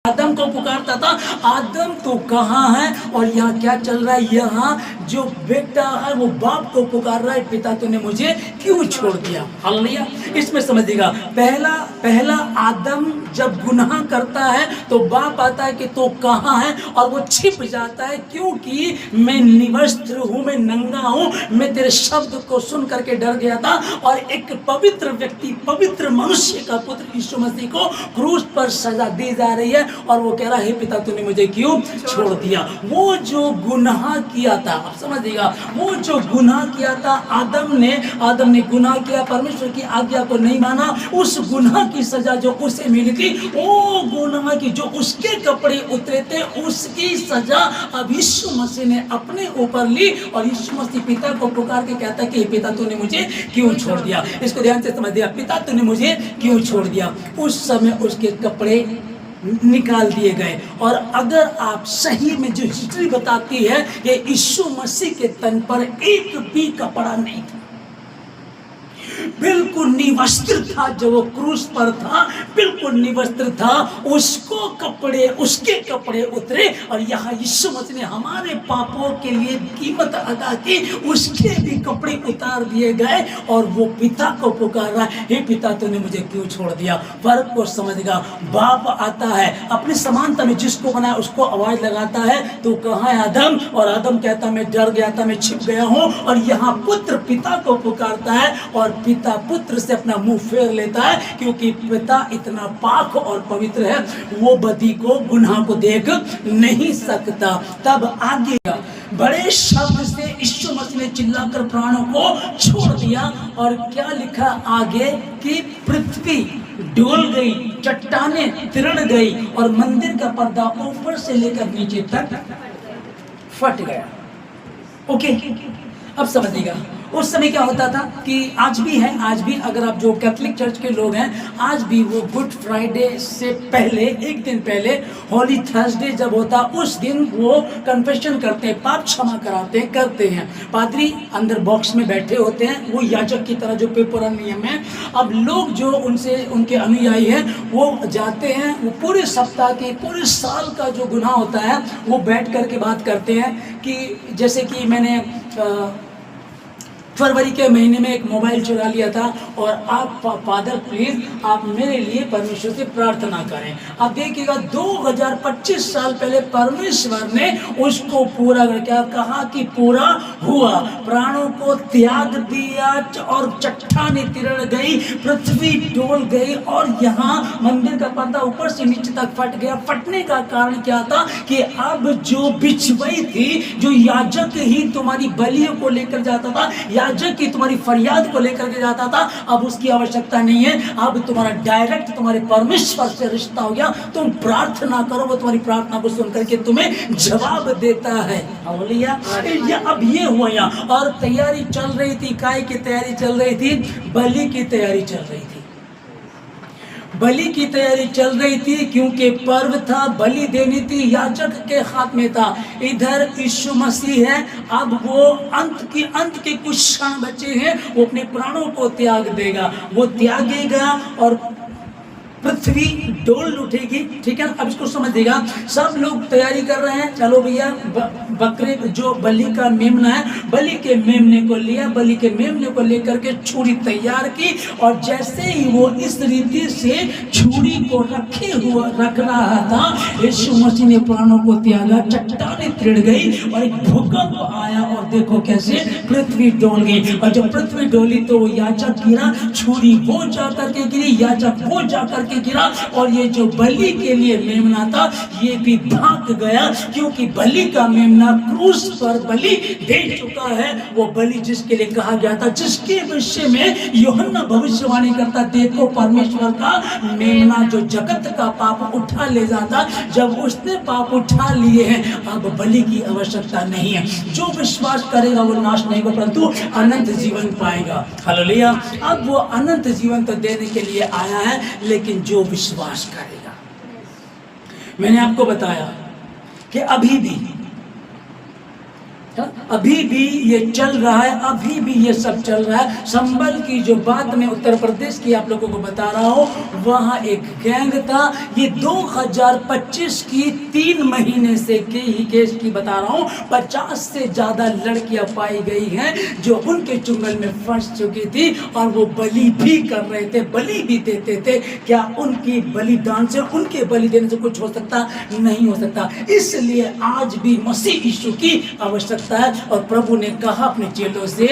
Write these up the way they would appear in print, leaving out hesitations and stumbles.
आदम को पुकारता था, आदम तो कहाँ है? और यहाँ क्या चल रहा है? यहाँ जो बेटा है वो बाप को पुकार रहा है, पिता तूने मुझे क्यों छोड़ दिया। हालेलुया। इसमें समझिएगा, पहला आदम जब गुनाह करता है तो बाप आता है कि तो कहाँ है, और वो छिप जाता है, क्योंकि मैं निवस्त्र हूँ, मैं नंगा हूँ, मैं तेरे शब्द को सुन करके डर गया था। और एक पवित्र व्यक्ति, पवित्र मनुष्य का पुत्र यीशु मसीह को क्रूस पर सजा दी जा रही है, और वो कह रहा है, पिता तूने मुझे क्यों छोड़ दिया। वो जो गुनाह किया था, आप समझिएगा, वो जो गुनाह किया था आदम ने गुनाह किया, परमेश्वर की आज्ञा को नहीं माना, उस गुनाह की सजा जो उसे मिली थी, वो गुनाह की जो उसके कपड़े उतरे थे, उसकी सजा अब यीशु मसीह ने अपने ऊपर ली। और यीशु मसीह पिता को पुकार के कहता है कि पिता तूने मुझे क्यों छोड़ दिया। इसको ध्यान से समझ दिया, पिता तूने मुझे क्यों छोड़ दिया। उस समय उसके कपड़े निकाल दिए गए। और अगर आप सही में जो हिस्ट्री बताती है कि यीशु मसीह के तन पर एक भी कपड़ा नहीं था, बिल्कुल निवस्त्र था। जब वो क्रूस पर था बिल्कुल निवस्त्र था, उसके कपड़े उतरे। और यहाँ यीशु मसीह ने हमारे पापों के लिए कीमत अदा की, उसके भी कपड़े उतार दिए गए, और वो पिता को पुकार रहा है, हे पिता तूने मुझे क्यों छोड़ दिया। फर्क को समझेगा, बाप आता है अपनी समानता में, जिसको बनाया उसको आवाज लगाता है, तो कहाँ है आदम? और आदम कहता मैं डर गया था, मैं छिप गया हूँ। और यहाँ पुत्र पिता को पुकारता है, और पिता पुत्र से अपना मुंह फेर लेता है, क्योंकि पिता इतना पाक और पवित्र है, वो बदी को, गुनाह को देख नहीं सकता। तब आगे बड़े शब्द से यीशु मसीह ने चिल्लाकर प्राणों को छोड़ दिया। और क्या लिखा आगे कि पृथ्वी डोल गई, चट्टानें तिरड़ गई, और मंदिर का पर्दा ऊपर से लेकर नीचे तक फट गया। ओके, अब समझिएगा उस समय क्या होता था कि आज भी अगर आप जो कैथोलिक चर्च के लोग हैं, आज भी वो गुड फ्राइडे से पहले, एक दिन पहले, होली थर्सडे जब होता, उस दिन वो कन्फेशन करते हैं, पाप क्षमा करते हैं। पादरी अंदर बॉक्स में बैठे होते हैं, वो याजक की तरह जो पुराना नियम है। अब लोग जो उनके अनुयायी हैं, वो जाते हैं, वो पूरे सप्ताह के, पूरे साल का जो गुनाह होता है वो बैठ करके बात करते हैं। कि जैसे कि मैंने फरवरी के महीने में एक मोबाइल चुरा लिया था, और आप फादर प्लीज आप मेरे लिए परमेश्वर से प्रार्थना करें। आप देखिएगा 2025 साल पहले परमेश्वर ने उसको पूरा क्या कहा कि पूरा हुआ, प्राणों को त्याग दिया, और चट्टानें तिरड़ गई, पृथ्वी डोल गई, और यहाँ मंदिर का पर्दा ऊपर से नीचे तक फट गया। फटने का कारण क्या था कि अब जो बिछुई थी, जो याजक ही तुम्हारी बलियों को लेकर जाता था, याजक की तुम्हारी फरियाद को लेकर के जाता था, अब उसकी आवश्यकता नहीं है। अब तुम्हारा डायरेक्ट तुम्हारे परमेश्वर से रिश्ता हो गया। तुम प्रार्थना करो, वो तुम्हारी प्रार्थना को सुन करके तुम्हें जवाब देता है। हालेलुया। अब ये हुआ यहाँ, और तैयारी चल रही थी, काय की तैयारी चल रही थी, बलि की तैयारी चल रही थी। बलि की तैयारी चल रही थी, क्योंकि पर्व था, बलि देनी थी, याजक के हाथ में था। इधर यीशु मसीह है, अब वो अंत के कुछ क्षण बचे हैं, वो अपने प्राणों को त्याग देगा, वो त्यागेगा, और पृथ्वी डोल उठेगी। ठीक है, अब इसको समझिएगा। सब लोग तैयारी कर रहे हैं, चलो भैया बकरे जो बलि का मेमना है, बलि के मेमने को लिया, बलि के मेमने को लेकर के छुरी तैयार की, और जैसे ही वो इस रीति से छुरी को रख रहा था, यीशु मसीह ने प्राणों को त्यागा, चट्टानें तिड़ गई, और एक भूकंप आया, और देखो कैसे पृथ्वी डोल गई। और जब पृथ्वी डोली तो वो याजक गिरा, छुरी वो जा करके गिरी, याजक वो जा करके गिरा, और ये जो बलि के लिए मेमना था ये भी भाग गया, क्योंकि बलि का मेमना क्रूस पर बलि दे चुका है। वो बलि जिसके लिए कहा गया था, जिसके विषय में यूहन्ना भविष्यवाणी करता, देखो परमेश्वर का मेमना जो जगत का पाप उठा ले जाता। जब उसने पाप उठा लिए हैं, अब बलि की आवश्यकता नहीं है। जो विश्वास करेगा वो नाश नहीं होगा, परंतु अनंत जीवन पाएगा। हालेलुया। अब वो अनंत जीवन तो देने के लिए आया है, लेकिन जो विश्वास करेगा। मैंने आपको बताया कि अभी भी अभी भी ये चल रहा है, अभी भी ये सब चल रहा है। संभल की जो बात मैं उत्तर प्रदेश की आप लोगों को बता रहा हूँ, वहाँ एक गैंग था। ये 2025 की 3 महीने से के ही केस की बता रहा हूँ। 50 से ज़्यादा लड़कियाँ पाई गई हैं जो उनके चुंगल में फंस चुकी थी, और वो बलि भी कर रहे थे, बलि भी देते थे। क्या उनकी बलिदान से, उनके बलि देने से कुछ हो सकता? नहीं हो सकता। इसलिए आज भी मसीह यीशु की आवश्यकता है। और प्रभु ने कहा अपने चेलों से,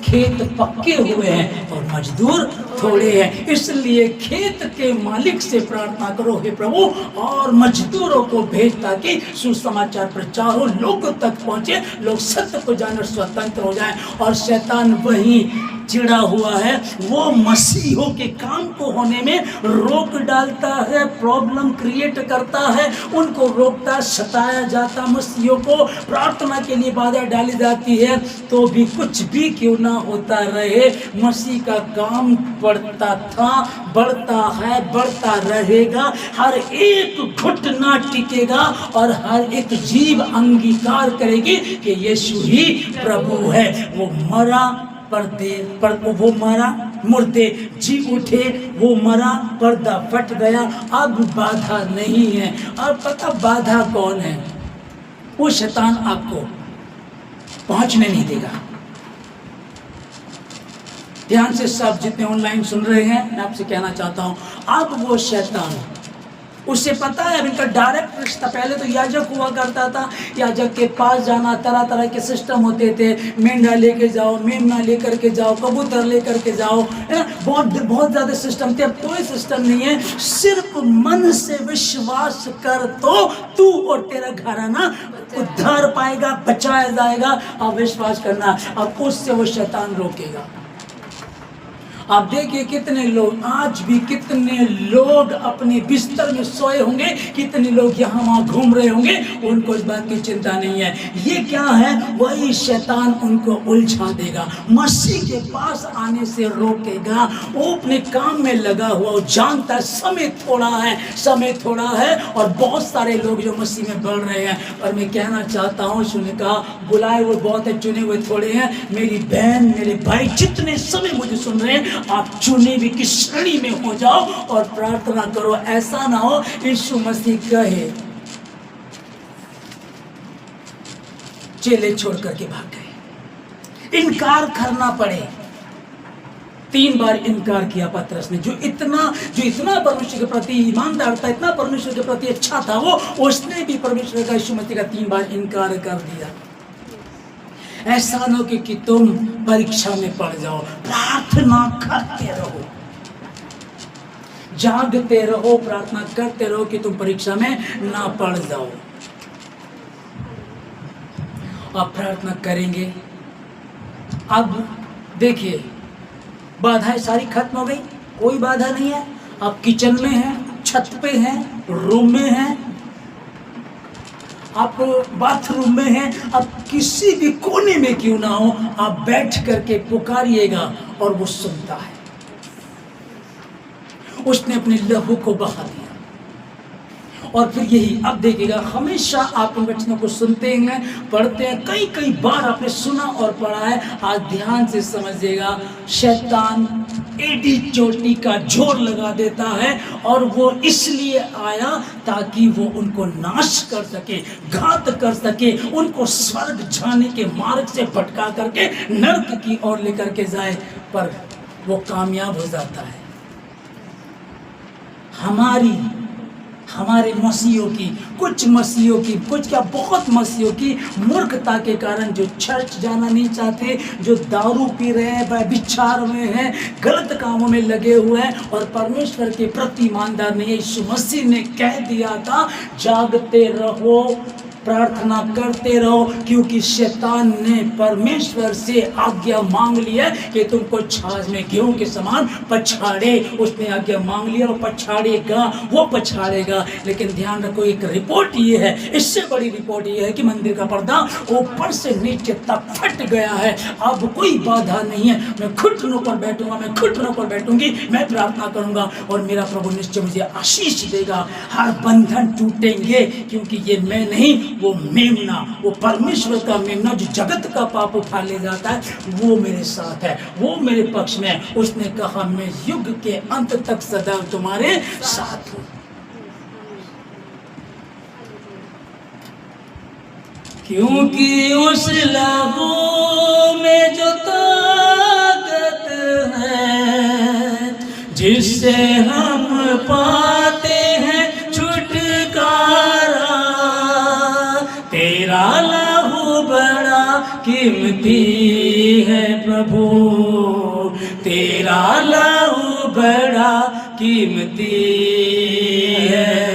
खेत पक्के हुए हैं और मजदूर थोड़े हैं, इसलिए खेत के मालिक से प्रार्थना करो, हे प्रभु, और मजदूरों को भेज ताकि सुसमाचार प्रचार हो, लोगों तक पहुंचे, लोग सत्य को जानकर स्वतंत्र हो जाएं। और शैतान वही चिड़ा हुआ है, वो मसीहों के काम को होने में रोक डालता है, प्रॉब्लम क्रिएट करता है, उनको रोकता, सताया जाता। मसीहों को प्रार्थना के लिए बाधा डाली जाती है, तो भी कुछ भी क्यों ना होता रहे, मसीह का काम बढ़ता था, बढ़ता है, बढ़ता रहेगा। हर एक घुटना टिकेगा और हर एक जीव अंगीकार करेगी कि यीशु ही प्रभु है। वो मरा पर वो मरा, मुर्दे जी उठे, वो मरा, पर्दा फट गया, अब बाधा नहीं है। अब पता बाधा कौन है? वो शैतान आपको पहुंचने नहीं देगा। ध्यान से सब जितने ऑनलाइन सुन रहे हैं, मैं आपसे कहना चाहता हूं, अब वो शैतान, उसे पता है अब इनका डायरेक्ट रिश्ता, पहले तो याजक हुआ करता था, याजक के पास जाना, तरह तरह के सिस्टम होते थे, मेंढा लेके जाओ, मेमना लेकर के जाओ, कबूतर लेकर के जाओ, है ना, बहुत ज़्यादा सिस्टम थे। अब कोई सिस्टम नहीं है, सिर्फ मन से विश्वास कर तो तू और तेरा घराना उद्धार पाएगा, बचाया जाएगा। अब विश्वास करना, अब उससे वो शैतान रोकेगा। आप देखिए कितने लोग आज भी, कितने लोग अपने बिस्तर में सोए होंगे, कितने लोग यहाँ वहाँ घूम रहे होंगे, उनको इस बात की चिंता नहीं है। ये क्या है? वही शैतान उनको उलझा देगा, मसीह के पास आने से रोकेगा। वो अपने काम में लगा हुआ, वो जानता है समय थोड़ा है, समय थोड़ा है, और बहुत सारे लोग जो मसीह में बढ़ रहे हैं। और मैं कहना चाहता हूँ, उसने कहा बुलाए हुए बहुत है, चुने हुए थोड़े हैं। मेरी बहन, मेरे भाई, जितने समय मुझे सुन रहे हैं, आप चुने भी की श्रेणी में हो जाओ और प्रार्थना करो। ऐसा ना हो यीशु मसीह कहे चेले छोड़ करके भाग गए, इनकार करना पड़े। 3 बार इनकार किया पतरस ने। जो इतना परमेश्वर के प्रति ईमानदार था, इतना परमेश्वर के प्रति अच्छा था, वो उसने भी परमेश्वर का, यीशु मसीह का 3 बार इनकार कर दिया। ऐसा न हो कि तुम परीक्षा में पड़ जाओ। प्रार्थना करते रहो, जागते रहो, प्रार्थना करते रहो कि तुम परीक्षा में ना पड़ जाओ। आप प्रार्थना करेंगे। अब देखिए, बाधाएं सारी खत्म हो गई, कोई बाधा नहीं है। आप किचन में हैं, छत पे हैं, रूम में हैं, आप बाथरूम में हैं, आप किसी भी कोने में क्यों ना हो, आप बैठ करके पुकारिएगा और वो सुनता है। उसने अपने लहू को बहा दिया। और फिर यही अब देखिएगा, हमेशा आप उन वचनों को सुनते हैं, पढ़ते हैं, कई बार आपने सुना और पढ़ा है। आज ध्यान से समझिएगा, शैतान एडी चोटी का जोर लगा देता है, और वो इसलिए आया ताकि वो उनको नाश कर सके, घात कर सके, उनको स्वर्ग जाने के मार्ग से भटका करके नरक की ओर लेकर के जाए, पर वो कामयाब हो जाता है। हमारे मसीहों की, कुछ मसीहों की, कुछ क्या बहुत मसीहों की मूर्खता के कारण, जो चर्च जाना नहीं चाहते, जो दारू पी रहे हैं, व्यभिचार में हैं, गलत कामों में लगे हुए हैं और परमेश्वर के प्रति ईमानदार नहीं है। यीशु मसीह ने कह दिया था, जागते रहो, प्रार्थना करते रहो, क्योंकि शैतान ने परमेश्वर से आज्ञा मांग ली है कि तुमको छाछ में गेहूं के समान पछाड़े। उसने आज्ञा मांग लिया और पछाड़ेगा, वो पछाड़ेगा। लेकिन ध्यान रखो, एक रिपोर्ट ये है, इससे बड़ी रिपोर्ट ये है कि मंदिर का पर्दा ऊपर से नीचे तक फट गया है। अब कोई बाधा नहीं है। मैं घुटनों पर बैठूंगा, मैं घुटनों पर बैठूंगी, मैं प्रार्थना करूंगा और मेरा प्रभु निश्चय मुझे आशीष देगा। हर बंधन टूटेंगे, क्योंकि ये मैं नहीं, वो मेमना, वो परमेश्वर का मेमना जो जगत का पाप उठा ले जाता है, वो मेरे साथ है, वो मेरे पक्ष में है। उसने कहा मैं युग के अंत तक सदैव तुम्हारे साथ हूं। क्योंकि उस लहू में जो ताकत है, जिससे हम पाते हैं छुटकारा, तेरा लहू बड़ा कीमती है प्रभु, तेरा लहू बड़ा कीमती है।